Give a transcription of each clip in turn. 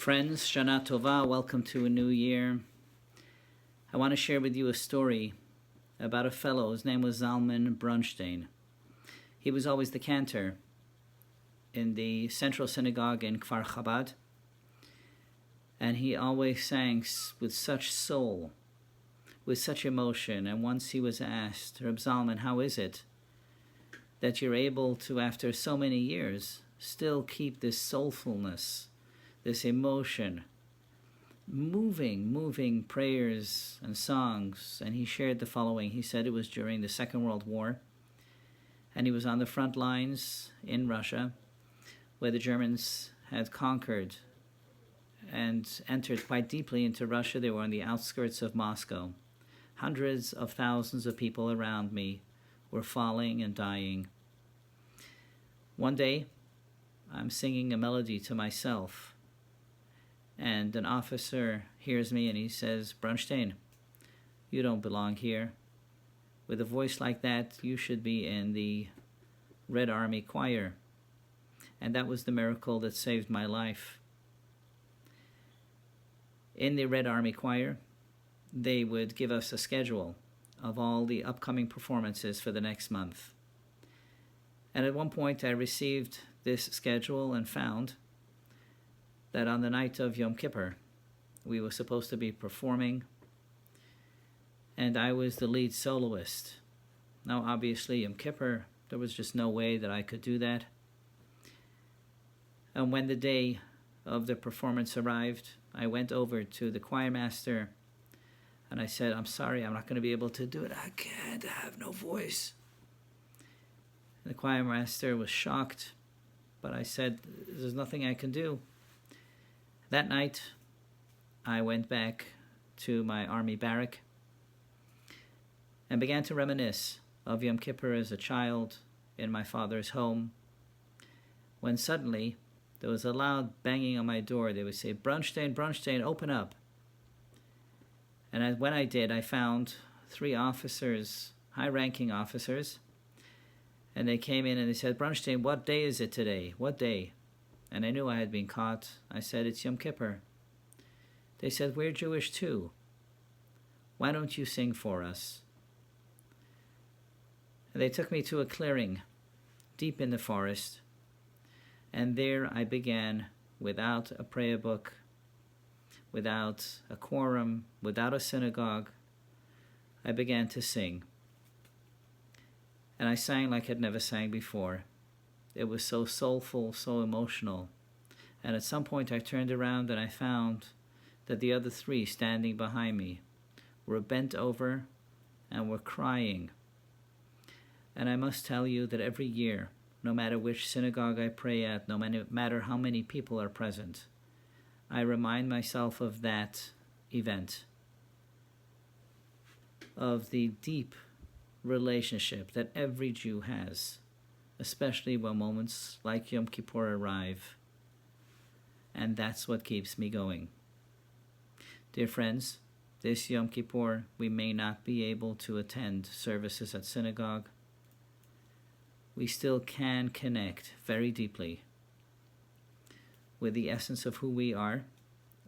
Friends, Shana Tova, welcome to a new year. I want to share with you a story about a fellow. His name was Zalman Brunstein. He was always the cantor in the Central Synagogue in Kfar Chabad, and he always sang with such soul, with such emotion. And once he was asked, Reb Zalman, how is it that you're able to, after so many years, still keep this soulfulness, this emotion, moving prayers and songs? And he shared the following. He said it was during the Second World War, and he was on the front lines in Russia, where the Germans had conquered and entered quite deeply into Russia. They were on the outskirts of Moscow. Hundreds of thousands of people around me were falling and dying. One day, I'm singing a melody to myself, and an officer hears me and he says, Brunstein, you don't belong here. With a voice like that, you should be in the Red Army Choir. And that was the miracle that saved my life. In the Red Army Choir, they would give us a schedule of all the upcoming performances for the next month. And at one point I received this schedule and found that on the night of Yom Kippur, we were supposed to be performing, and I was the lead soloist. Now, obviously, Yom Kippur, there was just no way that I could do that. And when the day of the performance arrived, I went over to the choir master and I said, I'm sorry, I'm not going to be able to do it. I can't, I have no voice. And the choir master was shocked, but I said, there's nothing I can do. That night, I went back to my army barrack and began to reminisce of Yom Kippur as a child in my father's home, when suddenly there was a loud banging on my door. They would say, Brunstein, Brunstein, open up. And when I did, I found 3 officers, high-ranking officers, and they came in and they said, Brunstein, what day is it today? What day? And I knew I had been caught. I said, it's Yom Kippur. They said, we're Jewish too. Why don't you sing for us? And they took me to a clearing deep in the forest, and there I began, without a prayer book, without a quorum, without a synagogue, I began to sing. And I sang like I'd never sang before. It was so soulful, so emotional. And at some point I turned around and I found that the other 3 standing behind me were bent over and were crying. And I must tell you that every year, no matter which synagogue I pray at, no matter how many people are present, I remind myself of that event, of the deep relationship that every Jew has, especially when moments like Yom Kippur arrive. And that's what keeps me going. Dear friends, this Yom Kippur, we may not be able to attend services at synagogue. We still can connect very deeply with the essence of who we are,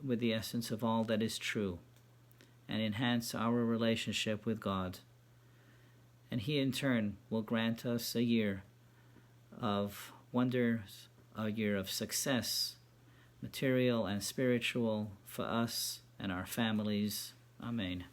with the essence of all that is true, and enhance our relationship with God. And He in turn will grant us a year of wonders, a year of success, material and spiritual, for us and our families. Amen.